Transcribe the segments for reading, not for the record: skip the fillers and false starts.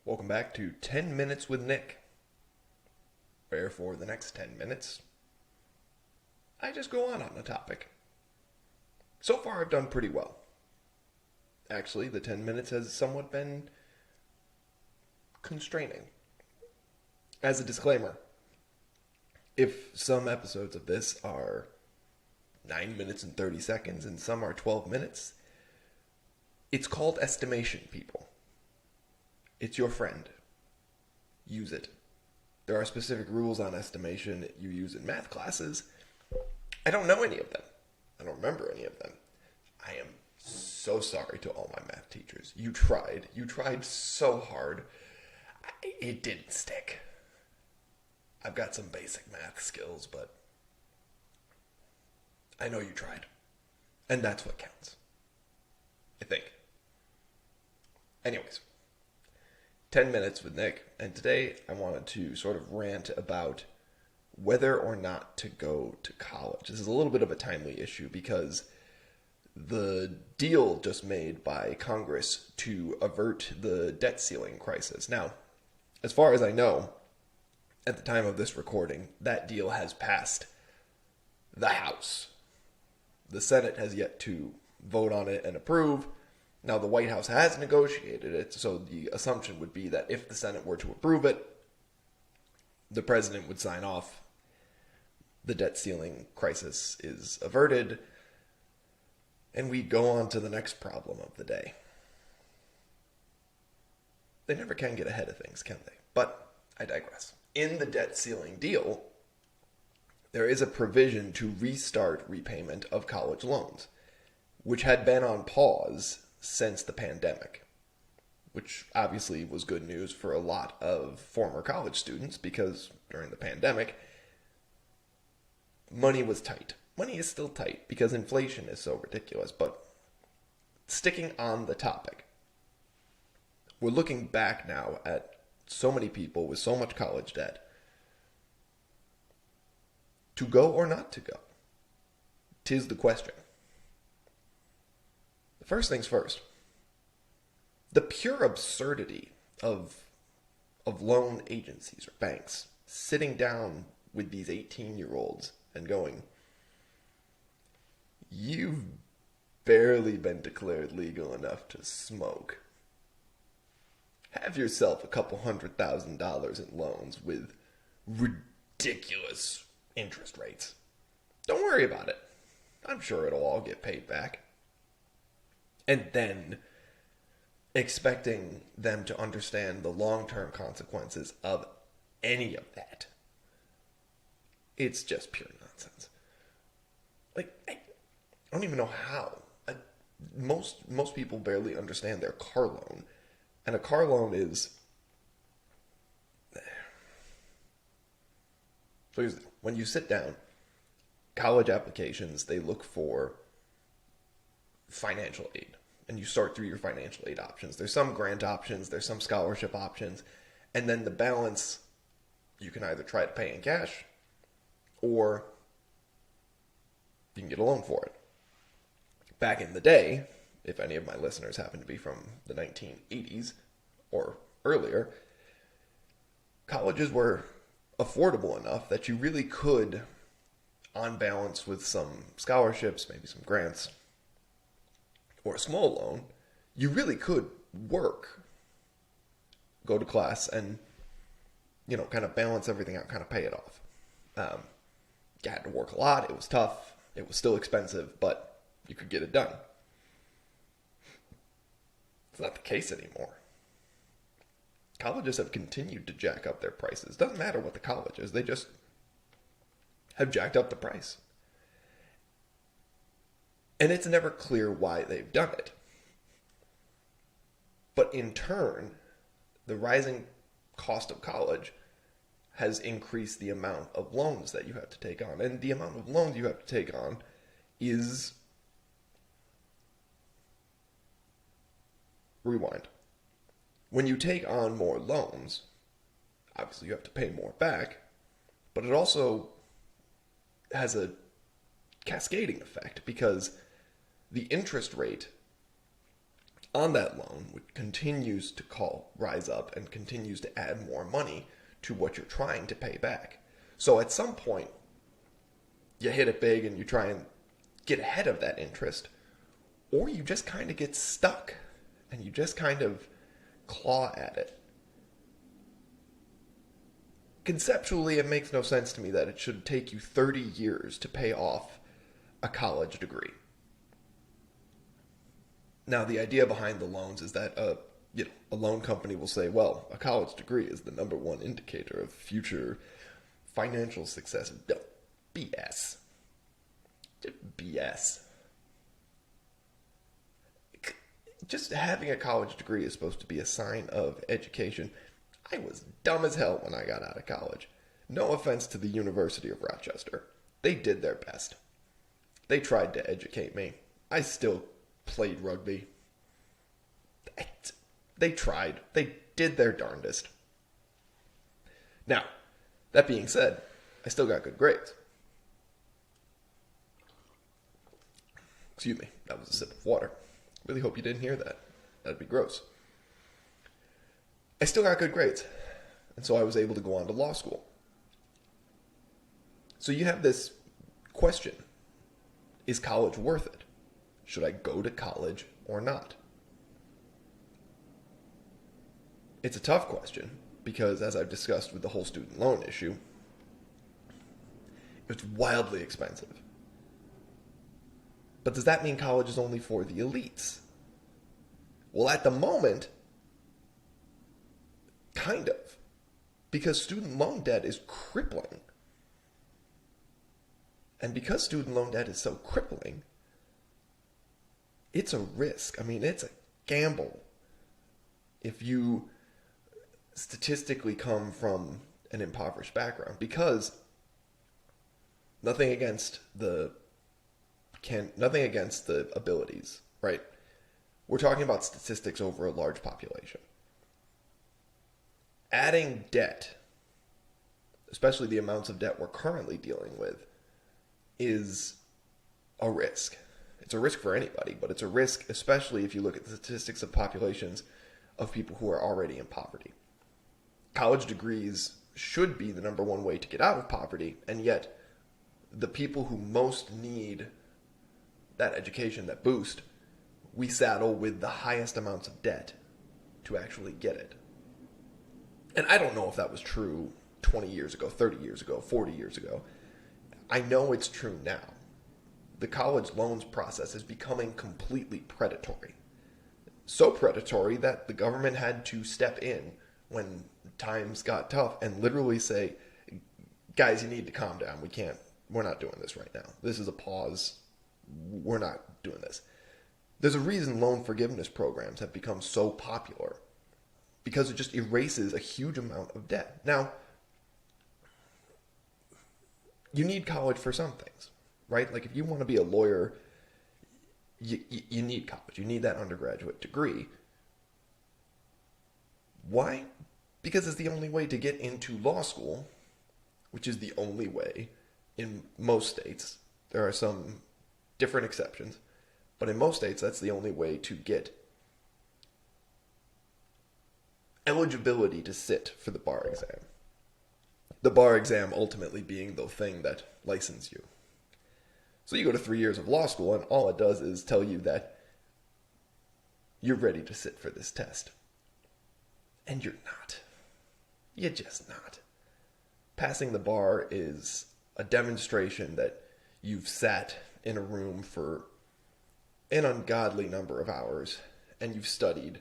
Welcome back to 10 Minutes with Nick, where for the next 10 minutes, I just go on a topic. So far, I've done pretty well. Actually, the 10 minutes has somewhat been constraining. As a disclaimer, if some episodes of this are 9 minutes and 30 seconds and some are 12 minutes, it's called estimation, people. It's your friend. Use it. There are specific rules on estimation you use in math classes. I don't know any of them. I don't remember any of them. I am so sorry to all my math teachers. You tried. You tried so hard. It didn't stick. I've got some basic math skills, but I know you tried. And that's what counts. I think. Anyways. 10 minutes with Nick, and today I wanted to sort of rant about whether or not to go to college. This is a little bit of a timely issue because the deal just made by Congress to avert the debt ceiling crisis. Now, as far as I know, at the time of this recording, that deal has passed the House. The Senate has yet to vote on it and approve. Now, the White House has negotiated it, so the assumption would be that if the Senate were to approve it, the president would sign off. The debt ceiling crisis is averted, and we go on to the next problem of the day. They never can get ahead of things, can they? But I digress. In the debt ceiling deal, there is a provision to restart repayment of college loans, which had been on pause since the pandemic, which obviously was good news for a lot of former college students because during the pandemic, money was tight. Money is still tight because inflation is so ridiculous, but sticking on the topic, we're looking back now at so many people with so much college debt. To go or not to go? 'Tis the question. First things first, the pure absurdity of loan agencies or banks sitting down with these 18-year-olds and going, you've barely been declared legal enough to smoke. Have yourself a couple $100,000 in loans with ridiculous interest rates. Don't worry about it. I'm sure it'll all get paid back. And then expecting them to understand the long-term consequences of any of that. It's just pure nonsense. Like, I don't even know how. Most people barely understand their car loan. And a car loan is... So here's the deal. When you sit down, college applications, they look for financial aid. And you sort through your financial aid options. There's some grant options, there's some scholarship options, and then the balance you can either try to pay in cash or you can get a loan for it. Back in the day, if any of my listeners happen to be from the 1980s or earlier, colleges were affordable enough that you really could, on balance with some scholarships, maybe some grants, or a small loan, you really could work, go to class, and, kind of balance everything out, kind of pay it off. You had to work a lot. It was tough. It was still expensive, but you could get it done. It's not the case anymore. Colleges have continued to jack up their prices. Doesn't matter what the college is. They just have jacked up the price. And it's never clear why they've done it. But in turn, the rising cost of college has increased the amount of loans that you have to take on. And the amount of loans you have to take on is... Rewind. When you take on more loans, obviously you have to pay more back, but it also has a cascading effect because the interest rate on that loan, which continues to rise up and continues to add more money to what you're trying to pay back. So at some point, you hit it big and you try and get ahead of that interest, or you just kind of get stuck and you just kind of claw at it. Conceptually, it makes no sense to me that it should take you 30 years to pay off a college degree. Now, the idea behind the loans is that a loan company will say, well, a college degree is the number one indicator of future financial success. No, BS. BS. Just having a college degree is supposed to be a sign of education. I was dumb as hell when I got out of college. No offense to the University of Rochester. They did their best. They tried to educate me. I still played rugby. They tried. They did their darndest. Now, that being said, I still got good grades. Excuse me, that was a sip of water. Really hope you didn't hear that. That'd be gross. I still got good grades, and so I was able to go on to law school. So you have this question: is college worth it? Should I go to college or not? It's a tough question because, as I've discussed with the whole student loan issue, it's wildly expensive. But does that mean college is only for the elites? Well, at the moment, kind of. Because student loan debt is crippling. And because student loan debt is so crippling, it's a risk. I mean, it's a gamble. If you statistically come from an impoverished background, because nothing against the abilities, right? We're talking about statistics over a large population. Adding debt, especially the amounts of debt we're currently dealing with, is a risk. It's a risk for anybody, but it's a risk especially if you look at the statistics of populations of people who are already in poverty. College degrees should be the number one way to get out of poverty, and yet the people who most need that education, that boost, we saddle with the highest amounts of debt to actually get it. And I don't know if that was true 20 years ago, 30 years ago, 40 years ago. I know it's true now. The college loans process is becoming completely predatory. So predatory that the government had to step in when times got tough and literally say, guys, you need to calm down. We're not doing this right now. This is a pause. We're not doing this. There's a reason loan forgiveness programs have become so popular, because it just erases a huge amount of debt. Now, you need college for some things, right? Like if you want to be a lawyer, you need college. You need that undergraduate degree. Why? Because it's the only way to get into law school, which is the only way in most states. There are some different exceptions, but in most states, that's the only way to get eligibility to sit for the bar exam. The bar exam ultimately being the thing that licenses you. So you go to 3 years of law school, and all it does is tell you that you're ready to sit for this test. And you're not. You're just not. Passing the bar is a demonstration that you've sat in a room for an ungodly number of hours, and you've studied,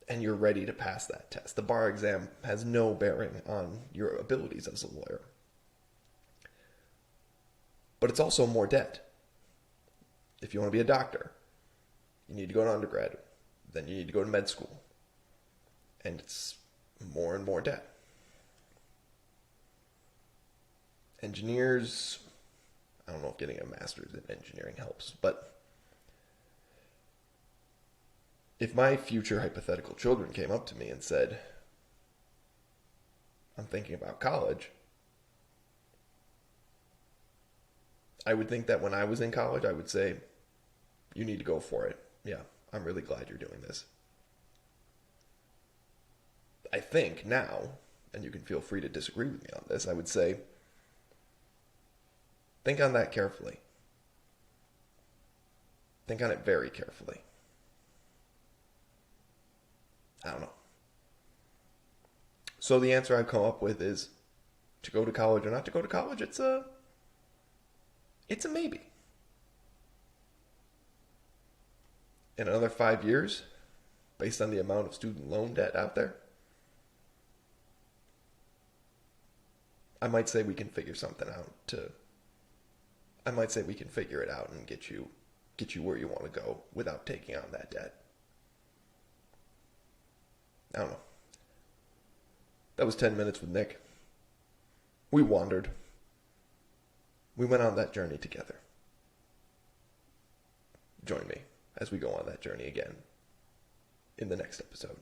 and you're ready to pass that test. The bar exam has no bearing on your abilities as a lawyer. But it's also more debt. If you want to be a doctor, you need to go to undergrad. Then you need to go to med school. And it's more and more debt. Engineers, I don't know if getting a master's in engineering helps, but if my future hypothetical children came up to me and said, I'm thinking about college, I would think that when I was in college, I would say, you need to go for it. Yeah, I'm really glad you're doing this. I think now, and you can feel free to disagree with me on this, I would say, think on that carefully. Think on it very carefully. I don't know. So the answer I've come up with is to go to college or not to go to college, it's a maybe. In another 5 years, based on the amount of student loan debt out there, I might say we can figure something out I might say we can figure it out and get you where you want to go without taking on that debt. I don't know. That was 10 minutes with Nick. We wandered. We went on that journey together. Join me as we go on that journey again in the next episode.